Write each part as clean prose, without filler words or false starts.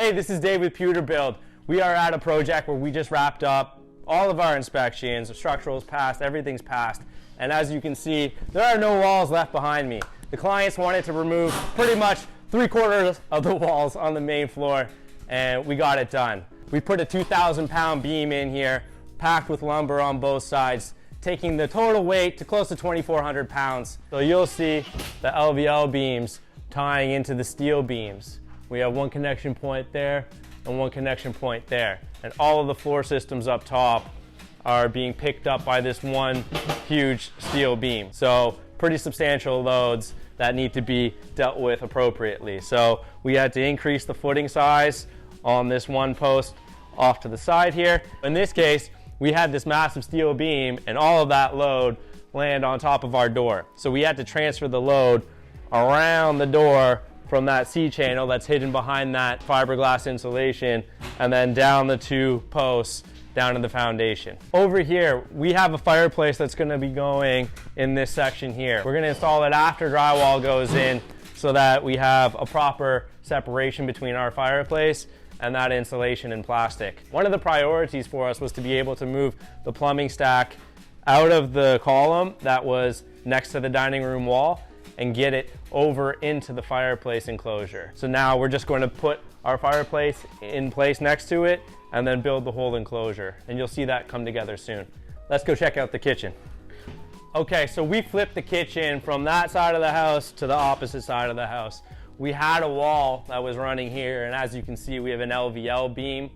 Hey, this is Dave with Pre-Drwyall. We are at a project where we just wrapped up all of our inspections. The structural's passed, everything's passed. And as you can see, there are no walls left behind me. The clients wanted to remove pretty much 3/4 of the walls on the main floor, and we got it done. We put a 2,000-pound beam in here, packed with lumber on both sides, taking the total weight to close to 2,400 pounds. So you'll see the LVL beams tying into the steel beams. We have one connection point there and one connection point there. And all of the floor systems up top are being picked up by this one huge steel beam. So pretty substantial loads that need to be dealt with appropriately. So we had to increase the footing size on this one post off to the side here. In this case, we had this massive steel beam and all of that load land on top of our door. So we had to transfer the load around the door from that C-channel that's hidden behind that fiberglass insulation and then down the two posts down to the foundation. Over here, we have a fireplace that's gonna be going in this section here. We're gonna install it after drywall goes in so that we have a proper separation between our fireplace and that insulation and plastic. One of the priorities for us was to be able to move the plumbing stack out of the column that was next to the dining room wall and get it over into the fireplace enclosure. So now we're just going to put our fireplace in place next to it and then build the whole enclosure. And you'll see that come together soon. Let's go check out the kitchen. Okay, so we flipped the kitchen from that side of the house to the opposite side of the house. We had a wall that was running here, and as you can see, we have an LVL beam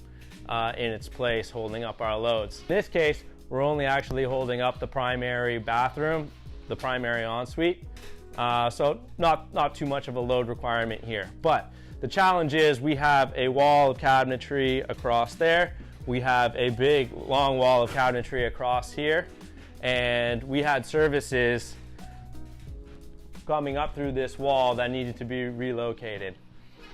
in its place holding up our loads. In this case, we're only actually holding up the primary bathroom, the primary ensuite. So not too much of a load requirement here. But the challenge is we have a wall of cabinetry across there. We have a big long wall of cabinetry across here. And we had services coming up through this wall that needed to be relocated.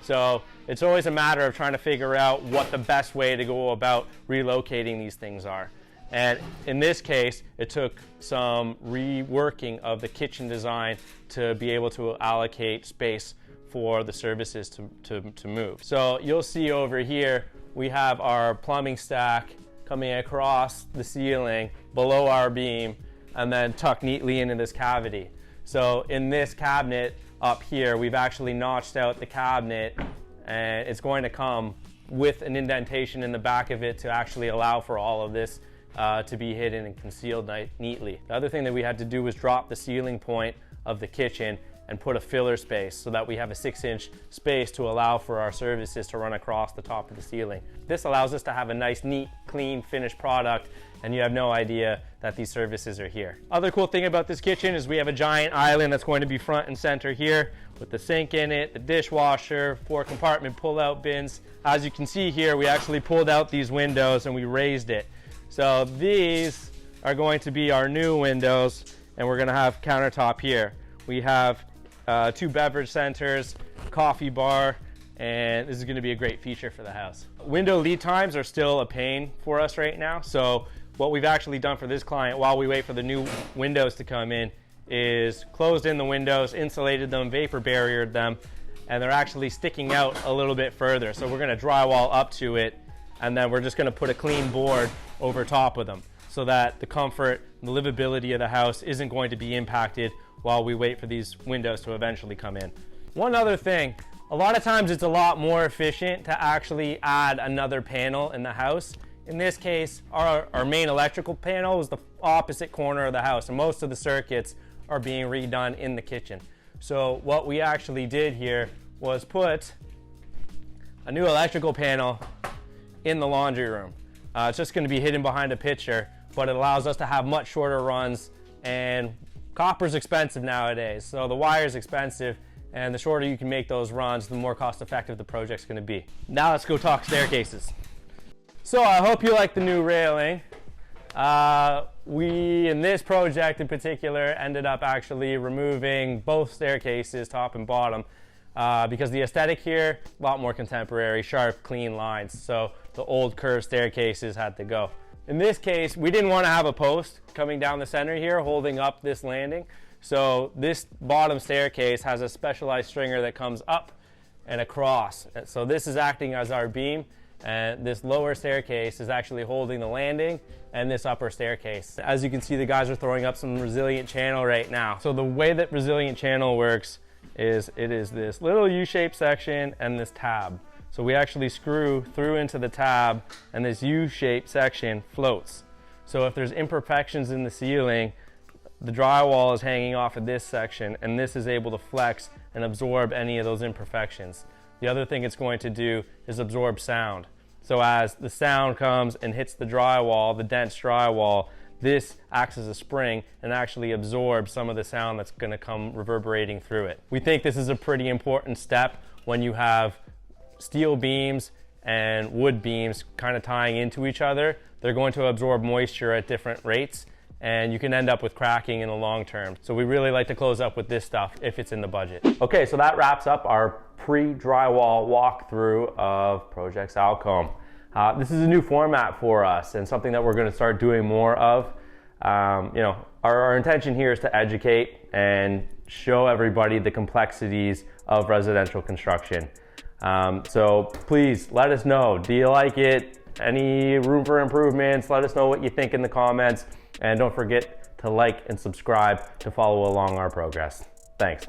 So it's always a matter of trying to figure out what the best way to go about relocating these things are. And in this case, it took some reworking of the kitchen design to be able to allocate space for the services to move. So you'll see over here, we have our plumbing stack coming across the ceiling below our beam and then tucked neatly into this cavity. So in this cabinet up here, we've actually notched out the cabinet, and it's going to come with an indentation in the back of it to actually allow for all of this to be hidden and concealed neatly. The other thing that we had to do was drop the ceiling point of the kitchen and put a filler space so that we have a 6-inch space to allow for our services to run across the top of the ceiling. This allows us to have a nice, neat, clean, finished product, and you have no idea that these services are here. Other cool thing about this kitchen is we have a giant island that's going to be front and center here with the sink in it, the dishwasher, 4 compartment pull-out bins. As you can see here, we actually pulled out these windows and we raised it. So these are going to be our new windows, and we're gonna have countertop here. We have 2 beverage centers, coffee bar, and this is gonna be a great feature for the house. Window lead times are still a pain for us right now. So what we've actually done for this client while we wait for the new windows to come in is closed in the windows, insulated them, vapor barriered them, and they're actually sticking out a little bit further. So we're gonna drywall up to it, and then we're just gonna put a clean board over top of them so that the comfort and the livability of the house isn't going to be impacted while we wait for these windows to eventually come in. One other thing, a lot of times it's a lot more efficient to actually add another panel in the house. In this case, our main electrical panel is the opposite corner of the house, and most of the circuits are being redone in the kitchen. So what we actually did here was put a new electrical panel in the laundry room. It's just going to be hidden behind a picture, but it allows us to have much shorter runs, and copper's expensive nowadays, so the wire's expensive, and the shorter you can make those runs, the more cost effective the project's going to be. Now let's go talk staircases. So I hope you like the new railing. We, in this project in particular, ended up actually removing both staircases, top and bottom, because the aesthetic here, a lot more contemporary, sharp, clean lines. So the old curved staircases had to go. In this case, we didn't want to have a post coming down the center here holding up this landing. So this bottom staircase has a specialized stringer that comes up and across. So this is acting as our beam, and this lower staircase is actually holding the landing and this upper staircase. As you can see, the guys are throwing up some resilient channel right now. So the way that resilient channel works is it is this little U-shaped section and this tab. So we actually screw through into the tab and this U-shaped section floats. So if there's imperfections in the ceiling, the drywall is hanging off of this section and this is able to flex and absorb any of those imperfections. The other thing it's going to do is absorb sound. So as the sound comes and hits the drywall, the dense drywall, this acts as a spring and actually absorbs some of the sound that's going to come reverberating through it. We think this is a pretty important step when you have steel beams and wood beams kind of tying into each other. They're going to absorb moisture at different rates, and you can end up with cracking in the long term. So we really like to close up with this stuff if it's in the budget. Okay, so that wraps up our pre-drywall walkthrough of Project Salcombe. This is a new format for us and something that we're going to start doing more of. Our intention here is to educate and show everybody the complexities of residential construction. So please let us know, do you like it? Any room for improvements? Let us know what you think in the comments, and don't forget to like and subscribe to follow along our progress. Thanks.